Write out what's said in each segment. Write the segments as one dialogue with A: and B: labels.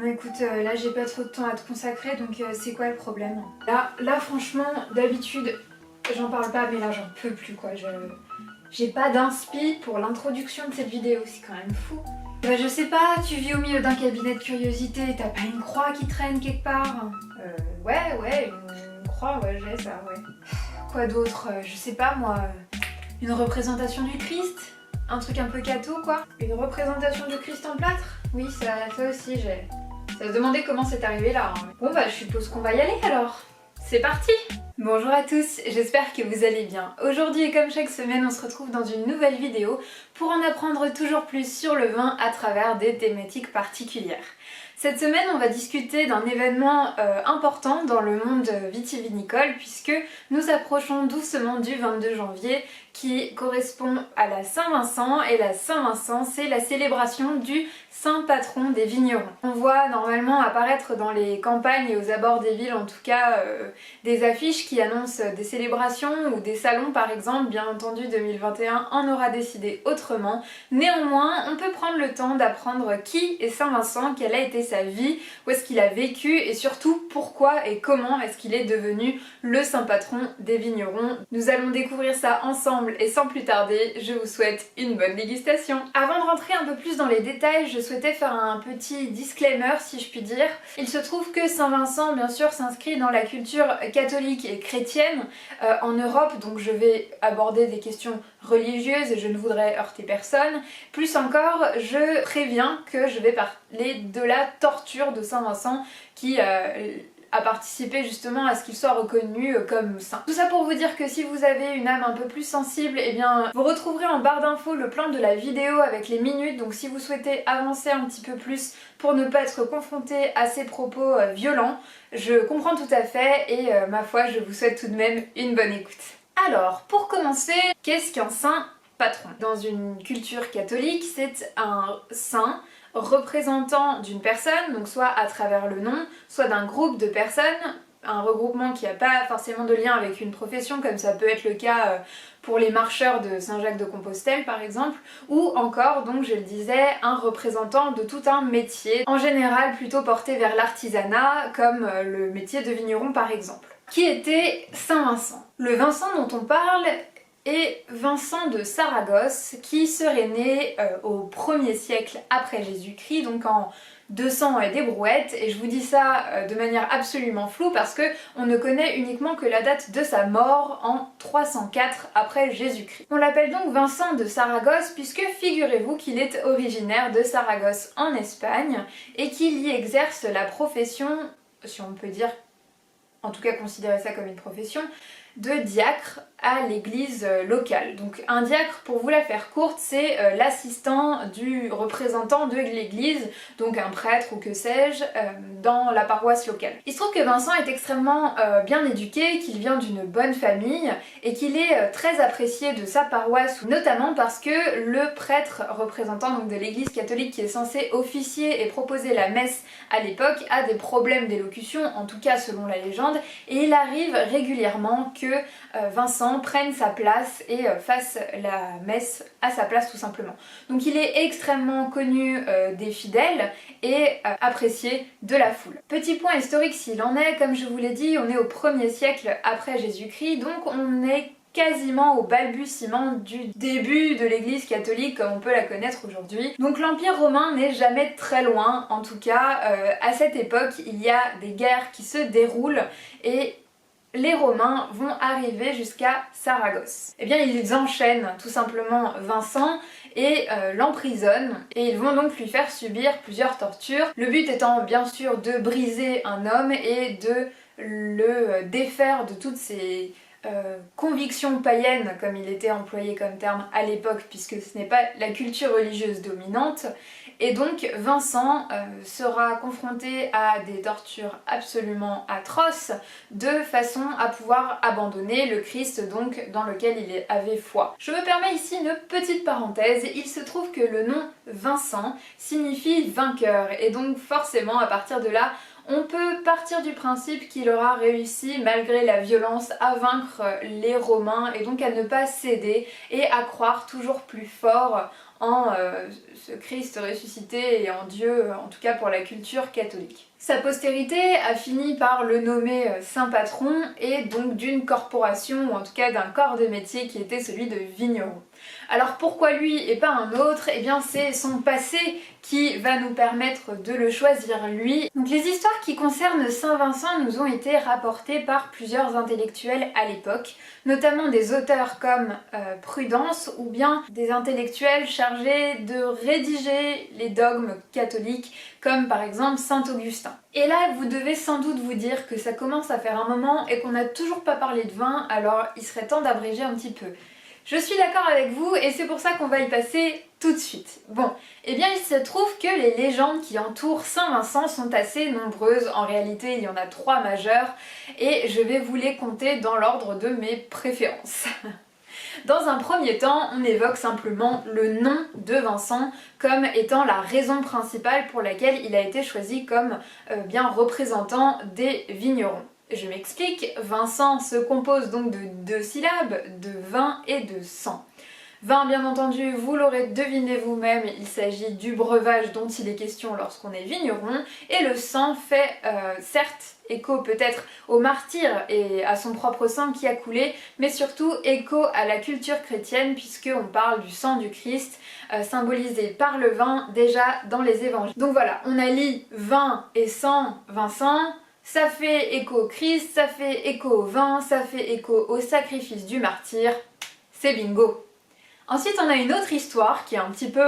A: Bon écoute, là j'ai pas trop de temps à te consacrer, donc c'est quoi le problème? Là franchement, d'habitude, j'en parle pas, mais là j'en peux plus quoi. J'ai pas d'inspi pour l'introduction de cette vidéo, c'est quand même fou. Bah je sais pas, tu vis au milieu d'un cabinet de curiosité, t'as pas une croix qui traîne quelque part? Ouais, une croix, ouais, j'ai ça, ouais. Quoi d'autre? Je sais pas moi, une représentation du Christ? Un truc un peu catho quoi? Une représentation du Christ en plâtre? Oui, ça aussi j'ai. Ça se demandait comment c'est arrivé là. Hein. Bon bah je suppose qu'on va y aller alors. C'est parti! Bonjour à tous, j'espère que vous allez bien. Aujourd'hui et comme chaque semaine, on se retrouve dans une nouvelle vidéo pour en apprendre toujours plus sur le vin à travers des thématiques particulières. Cette semaine, on va discuter d'un événement important dans le monde vitivinicole puisque nous approchons doucement du 22 janvier qui correspond à la Saint-Vincent et la Saint-Vincent, c'est la célébration du saint patron des vignerons. On voit normalement apparaître dans les campagnes et aux abords des villes en tout cas des affiches qui annoncent des célébrations ou des salons par exemple. Bien entendu 2021 en aura décidé autrement. Néanmoins on peut prendre le temps d'apprendre qui est Saint-Vincent, quelle a été sa vie, où est-ce qu'il a vécu et surtout pourquoi et comment est-ce qu'il est devenu le saint patron des vignerons. Nous allons découvrir ça ensemble et sans plus tarder, je vous souhaite une bonne dégustation. Avant de rentrer un peu plus dans les détails, je souhaitais faire un petit disclaimer si je puis dire. Il se trouve que Saint-Vincent bien sûr s'inscrit dans la culture catholique et chrétienne en Europe, donc je vais aborder des questions religieuses et je ne voudrais heurter personne. Plus encore, je préviens que je vais parler de la torture de Saint-Vincent qui a participé justement à ce qu'il soit reconnu comme saint. Tout ça pour vous dire que si vous avez une âme un peu plus sensible, eh bien vous retrouverez en barre d'infos le plan de la vidéo avec les minutes, donc si vous souhaitez avancer un petit peu plus pour ne pas être confronté à ces propos violents, je comprends tout à fait et ma foi je vous souhaite tout de même une bonne écoute. Alors, pour commencer, qu'est-ce qu'un saint patron? Dans une culture catholique, c'est un saint représentant d'une personne, donc soit à travers le nom, soit d'un groupe de personnes, un regroupement qui n'a pas forcément de lien avec une profession, comme ça peut être le cas pour les marcheurs de Saint-Jacques-de-Compostelle par exemple, ou encore, donc je le disais, un représentant de tout un métier, en général plutôt porté vers l'artisanat, comme le métier de vigneron par exemple. Qui était Saint-Vincent? Le Vincent dont on parle est Vincent de Saragosse qui serait né au 1er siècle après Jésus-Christ, donc en 200 et des brouettes, et je vous dis ça de manière absolument floue parce que on ne connaît uniquement que la date de sa mort en 304 après Jésus-Christ. On l'appelle donc Vincent de Saragosse puisque figurez-vous qu'il est originaire de Saragosse en Espagne et qu'il y exerce la profession, si on peut dire, en tout cas considérer ça comme une profession, de diacre à l'église locale. Donc un diacre, pour vous la faire courte, c'est l'assistant du représentant de l'église, donc un prêtre ou que sais-je, dans la paroisse locale. Il se trouve que Vincent est extrêmement bien éduqué, qu'il vient d'une bonne famille et qu'il est très apprécié de sa paroisse, notamment parce que le prêtre représentant donc de l'église catholique qui est censé officier et proposer la messe à l'époque a des problèmes d'élocution, en tout cas selon la légende, et il arrive régulièrement que Vincent prenne sa place et fasse la messe à sa place tout simplement. Donc il est extrêmement connu des fidèles et apprécié de la foule. Petit point historique s'il en est, comme je vous l'ai dit, on est au 1er siècle après Jésus-Christ, donc on est quasiment au balbutiement du début de l'église catholique comme on peut la connaître aujourd'hui. Donc l'Empire romain n'est jamais très loin, en tout cas à cette époque il y a des guerres qui se déroulent et les Romains vont arriver jusqu'à Saragosse. Eh bien ils enchaînent tout simplement Vincent et l'emprisonnent et ils vont donc lui faire subir plusieurs tortures. Le but étant bien sûr de briser un homme et de le défaire de toutes ses conviction païenne, comme il était employé comme terme à l'époque, puisque ce n'est pas la culture religieuse dominante, et donc Vincent sera confronté à des tortures absolument atroces de façon à pouvoir abandonner le Christ donc dans lequel il avait foi. Je me permets ici une petite parenthèse, il se trouve que le nom Vincent signifie vainqueur, et donc forcément à partir de là on peut partir du principe qu'il aura réussi malgré la violence à vaincre les Romains et donc à ne pas céder et à croire toujours plus fort en ce Christ ressuscité et en Dieu, en tout cas pour la culture catholique. Sa postérité a fini par le nommer saint patron et donc d'une corporation, ou en tout cas d'un corps de métier qui était celui de vigneron. Alors pourquoi lui et pas un autre? Eh bien c'est son passé qui va nous permettre de le choisir lui. Donc les histoires qui concernent Saint Vincent nous ont été rapportées par plusieurs intellectuels à l'époque, notamment des auteurs comme Prudence ou bien des intellectuels chargés de rédiger les dogmes catholiques comme par exemple Saint Augustin. Et là vous devez sans doute vous dire que ça commence à faire un moment et qu'on n'a toujours pas parlé de vin, alors il serait temps d'abréger un petit peu. Je suis d'accord avec vous et c'est pour ça qu'on va y passer tout de suite. Bon, eh bien il se trouve que les légendes qui entourent Saint Vincent sont assez nombreuses. En réalité, il y en a 3 majeures et je vais vous les compter dans l'ordre de mes préférences. Dans un premier temps, on évoque simplement le nom de Vincent comme étant la raison principale pour laquelle il a été choisi comme bien représentant des vignerons. Je m'explique, Vincent se compose donc de 2 syllabes, de vin et de sang. Vin, bien entendu, vous l'aurez deviné vous-même, il s'agit du breuvage dont il est question lorsqu'on est vigneron, et le sang fait certes écho peut-être au martyr et à son propre sang qui a coulé, mais surtout écho à la culture chrétienne puisqu'on parle du sang du Christ, symbolisé par le vin déjà dans les évangiles. Donc voilà, on allie vin et sang, Vincent. Ça fait écho au Christ, ça fait écho au vin, ça fait écho au sacrifice du martyr, c'est bingo. Ensuite on a une autre histoire qui est un petit peu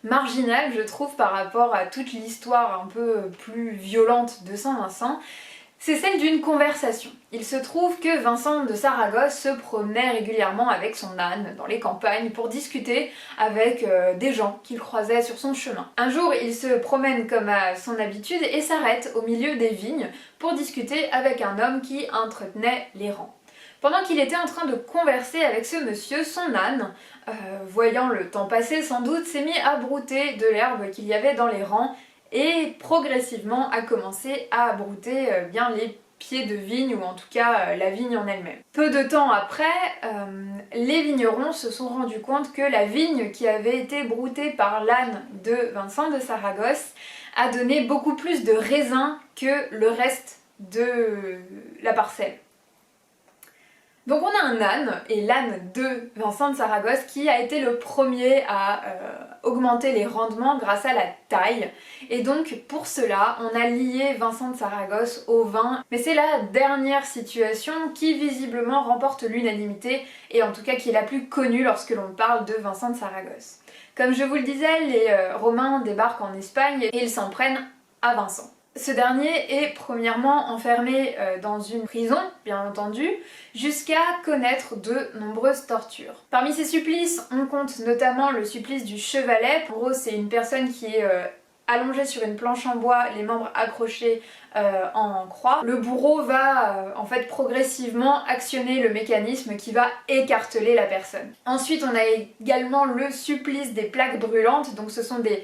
A: marginale je trouve par rapport à toute l'histoire un peu plus violente de Saint Vincent. C'est celle d'une conversation. Il se trouve que Vincent de Saragosse se promenait régulièrement avec son âne dans les campagnes pour discuter avec des gens qu'il croisait sur son chemin. Un jour, il se promène comme à son habitude et s'arrête au milieu des vignes pour discuter avec un homme qui entretenait les rangs. Pendant qu'il était en train de converser avec ce monsieur, son âne, voyant le temps passer sans doute, s'est mis à brouter de l'herbe qu'il y avait dans les rangs et progressivement a commencé à brouter bien les pieds de vigne ou en tout cas la vigne en elle-même. Peu de temps après, les vignerons se sont rendus compte que la vigne qui avait été broutée par l'âne de Vincent de Saragosse a donné beaucoup plus de raisins que le reste de la parcelle. Donc on a un âne, et l'âne de Vincent de Saragosse, qui a été le premier à augmenter les rendements grâce à la taille. Et donc pour cela, on a lié Vincent de Saragosse au vin. Mais c'est la dernière situation qui visiblement remporte l'unanimité, et en tout cas qui est la plus connue lorsque l'on parle de Vincent de Saragosse. Comme je vous le disais, les Romains débarquent en Espagne et ils s'en prennent à Vincent. Ce dernier est premièrement enfermé dans une prison, bien entendu, jusqu'à connaître de nombreuses tortures. Parmi ces supplices, on compte notamment le supplice du chevalet. En gros, c'est une personne qui est allongée sur une planche en bois, les membres accrochés en croix. Le bourreau va en fait progressivement actionner le mécanisme qui va écarteler la personne. Ensuite on a également le supplice des plaques brûlantes, donc ce sont des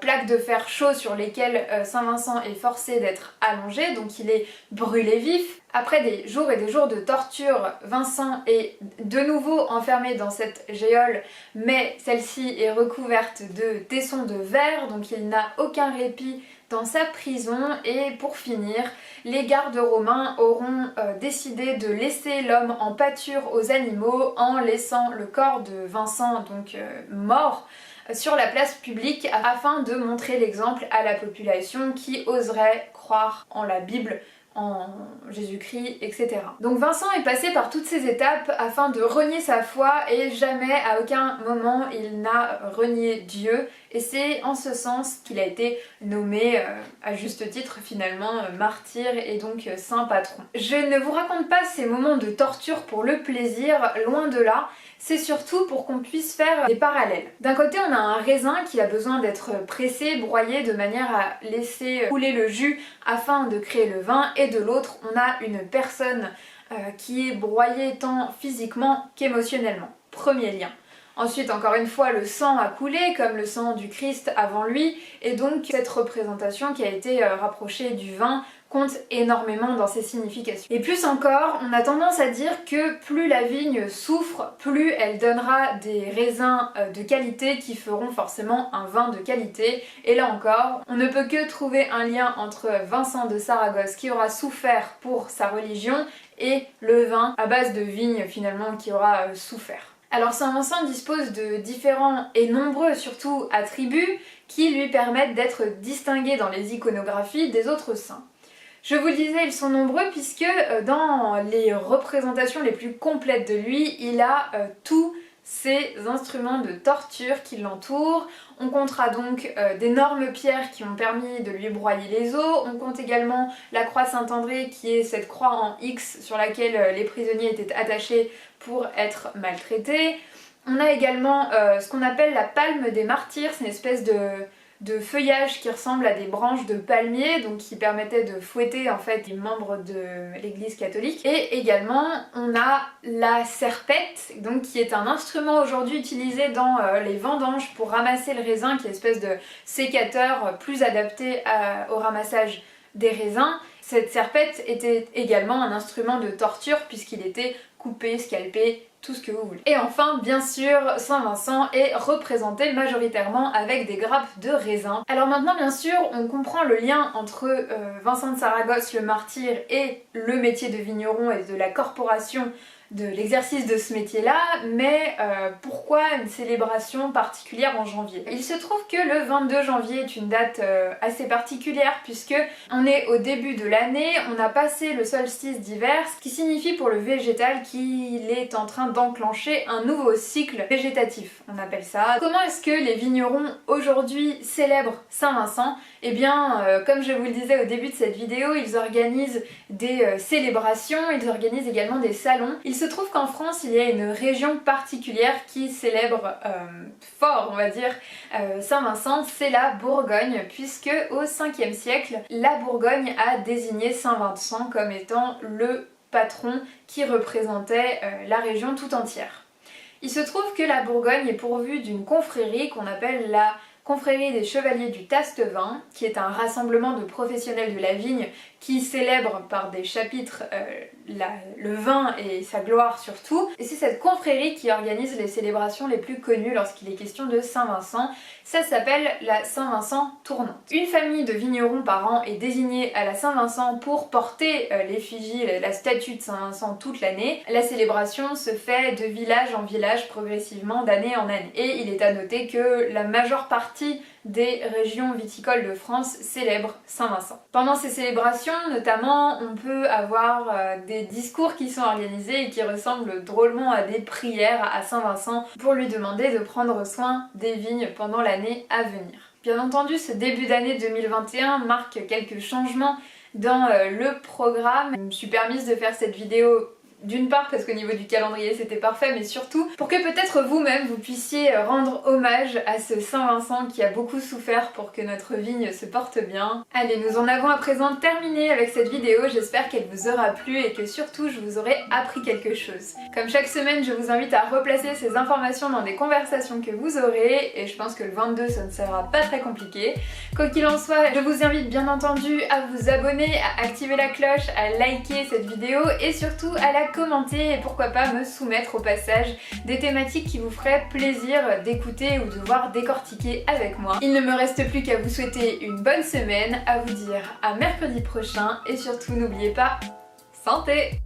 A: plaques de fer chaud sur lesquelles Saint Vincent est forcé d'être allongé, donc il est brûlé vif. Après des jours et des jours de torture, Vincent est de nouveau enfermé dans cette géole, mais celle-ci est recouverte de tessons de verre, donc il n'a aucun répit dans sa prison. Et pour finir, les gardes romains auront décidé de laisser l'homme en pâture aux animaux en laissant le corps de Vincent, donc mort, sur la place publique afin de montrer l'exemple à la population qui oserait croire en la Bible, en Jésus-Christ, etc. Donc Vincent est passé par toutes ces étapes afin de renier sa foi et jamais, à aucun moment, il n'a renié Dieu. Et c'est en ce sens qu'il a été nommé, à juste titre finalement, martyr et donc saint patron. Je ne vous raconte pas ces moments de torture pour le plaisir, loin de là. C'est surtout pour qu'on puisse faire des parallèles. D'un côté, on a un raisin qui a besoin d'être pressé, broyé de manière à laisser couler le jus afin de créer le vin, et de l'autre, on a une personne qui est broyée tant physiquement qu'émotionnellement. Premier lien. Ensuite, encore une fois, le sang a coulé, comme le sang du Christ avant lui, et donc cette représentation qui a été rapprochée du vin compte énormément dans ses significations. Et plus encore, on a tendance à dire que plus la vigne souffre, plus elle donnera des raisins de qualité qui feront forcément un vin de qualité. Et là encore, on ne peut que trouver un lien entre Vincent de Saragosse qui aura souffert pour sa religion et le vin à base de vigne finalement qui aura souffert. Alors Saint Vincent dispose de différents et nombreux surtout attributs qui lui permettent d'être distingué dans les iconographies des autres saints. Je vous le disais, ils sont nombreux puisque dans les représentations les plus complètes de lui, il a tous ces instruments de torture qui l'entourent. On comptera donc d'énormes pierres qui ont permis de lui broyer les os. On compte également la croix Saint-André qui est cette croix en X sur laquelle les prisonniers étaient attachés pour être maltraités. On a également ce qu'on appelle la palme des martyrs, c'est une espèce de feuillage qui ressemble à des branches de palmier, donc qui permettait de fouetter en fait les membres de l'église catholique. Et également on a la serpette, donc qui est un instrument aujourd'hui utilisé dans les vendanges pour ramasser le raisin, qui est une espèce de sécateur plus adapté au ramassage des raisins. Cette serpette était également un instrument de torture puisqu'il était coupé, scalpé, tout ce que vous voulez. Et enfin, bien sûr, Saint Vincent est représenté majoritairement avec des grappes de raisin. Alors maintenant, bien sûr, on comprend le lien entre Vincent de Saragosse, le martyr, et le métier de vigneron et de la corporation de l'exercice de ce métier-là, mais pourquoi une célébration particulière en janvier? Il se trouve que le 22 janvier est une date assez particulière puisque on est au début de l'année, on a passé le solstice d'hiver, ce qui signifie pour le végétal qu'il est en train d'enclencher un nouveau cycle végétatif, on appelle ça. Comment est-ce que les vignerons aujourd'hui célèbrent Saint-Vincent? Eh bien, comme je vous le disais au début de cette vidéo, ils organisent des célébrations, ils organisent également des salons. Il se trouve qu'en France, il y a une région particulière qui célèbre fort, on va dire, Saint-Vincent, c'est la Bourgogne, puisque au 5e siècle, la Bourgogne a désigné Saint-Vincent comme étant le patron qui représentait la région tout entière. Il se trouve que la Bourgogne est pourvue d'une confrérie qu'on appelle la Confrérie des Chevaliers du Tastevin, qui est un rassemblement de professionnels de la vigne qui célèbre par des chapitres le vin et sa gloire surtout. Et c'est cette confrérie qui organise les célébrations les plus connues lorsqu'il est question de Saint-Vincent. Ça s'appelle la Saint-Vincent tournante. Une famille de vignerons par an est désignée à la Saint-Vincent pour porter l'effigie, la statue de Saint-Vincent toute l'année. La célébration se fait de village en village progressivement, d'année en année. Et il est à noter que la majeure partie des régions viticoles de France célèbrent Saint-Vincent. Pendant ces célébrations, notamment, on peut avoir des discours qui sont organisés et qui ressemblent drôlement à des prières à Saint-Vincent pour lui demander de prendre soin des vignes pendant l'année à venir. Bien entendu, ce début d'année 2021 marque quelques changements dans le programme. Je me suis permise de faire cette vidéo d'une part parce qu'au niveau du calendrier c'était parfait, mais surtout pour que peut-être vous-même vous puissiez rendre hommage à ce Saint-Vincent qui a beaucoup souffert pour que notre vigne se porte bien. Allez, nous en avons à présent terminé avec cette vidéo, j'espère qu'elle vous aura plu et que surtout je vous aurai appris quelque chose. Comme chaque semaine, je vous invite à replacer ces informations dans des conversations que vous aurez, et je pense que le 22 ça ne sera pas très compliqué. Quoi qu'il en soit, je vous invite bien entendu à vous abonner, à activer la cloche, à liker cette vidéo et surtout à la commenter et pourquoi pas me soumettre au passage des thématiques qui vous feraient plaisir d'écouter ou de voir décortiquer avec moi. Il ne me reste plus qu'à vous souhaiter une bonne semaine, à vous dire à mercredi prochain et surtout n'oubliez pas, santé!